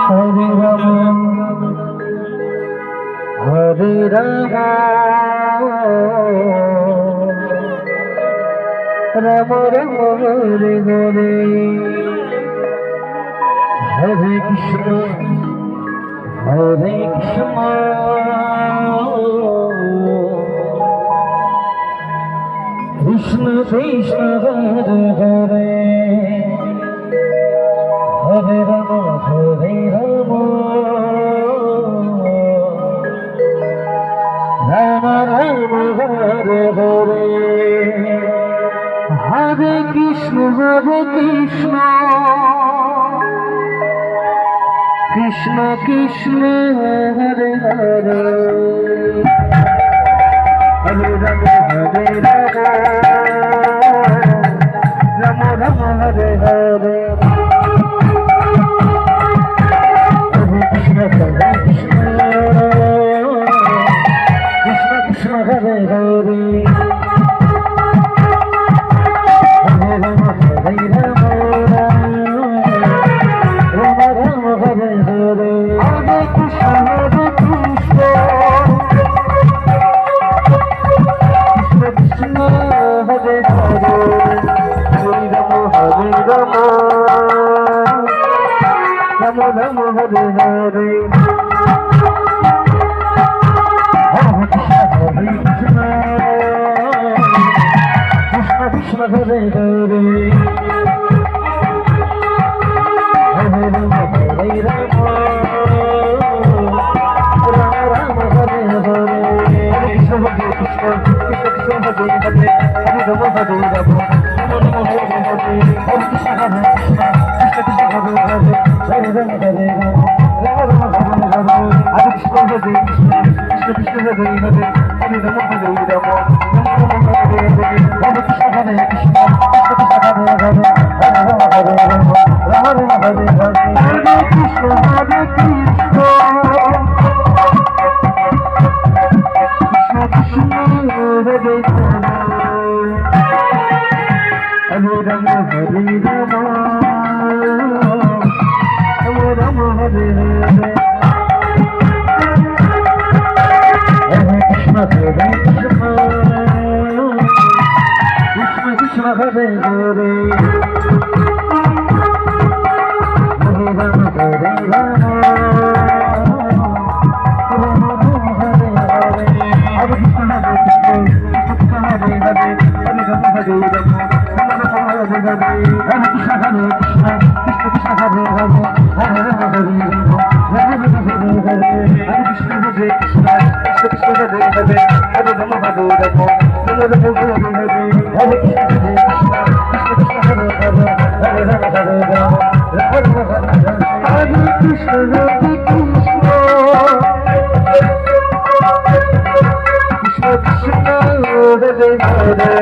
Hare Ram Hare Ram Ram Ram Hare Hare Hare Krishna Krishna Krishna Hare Hare Hare Ram Ram Ram Hare Hare Hare Krishna Krishna Krishna Hare Hare Hare Ram Ram Ram Hare Hare Hare Krishna Krishna Krishna Hare Hare Hare Ram Ram Ram Hare Hare Hare Krishna Krishna Hare Hare Hare Ram Ram Ram Hare Hare Krishna Hare Hare Hare Ram Ram Ram Hare Hare Hare Krishna Krishna Krishna Hare Hare Hare Ram Hare Ram Ram Hare Hare Hare Krishna Hare Krishna Krishna Hare Hare Hare Ram Hare Ram Ram Ram Hare Hare Hare Krishna Hare Krishna Krishna Krishna Hare Hare Hare Ram Hare Ram Ram Ram Hare Hare Hare Krishna Hare Krishna Krishna Krishna Hare Hare Hare Ram Hare Ram Ram Ram Hare Hare Hare Krishna Krishna Hare Hare Hare Ram Hare Ram Ram Hare Hare Hare Krishna Krishna Krishna Hare Hare Hare Ram Hare Ram Ram Ram Hare Hare Hare Krishna Krishna Krishna Hare Hare Hare Ram Hare Ram Hare Krishna Hare Krishna Krishna Krishna Hare Hare Hare Ram Hare Ram Ram Ram Hare Hare Hare Krishna Hare Krishna Krishna Krishna Hare Hare Hare Ram Hare Ram Ram Ram Hare Hare Hare Krishna Hare Krishna Krishna Krishna Hare Hare Hare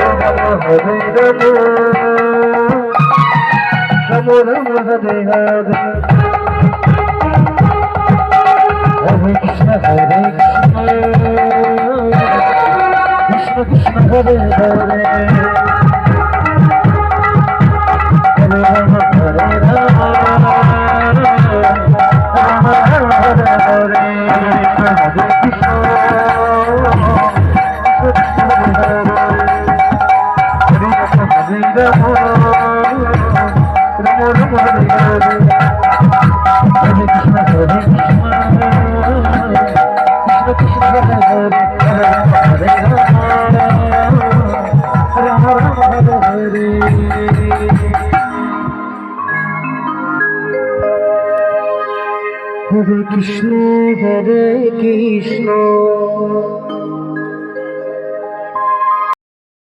Ram Hare Ram Ram Ram Hare Hare Hare Krishna Krishna Hare Hare Hare Ram Hare Ram Ram Ram Hare Hare Hare Krishna Krishna Krishna Hare Hare Hare Ram Hare Ram Ram Ram Hare Hare Hare Krishna Hare Krishna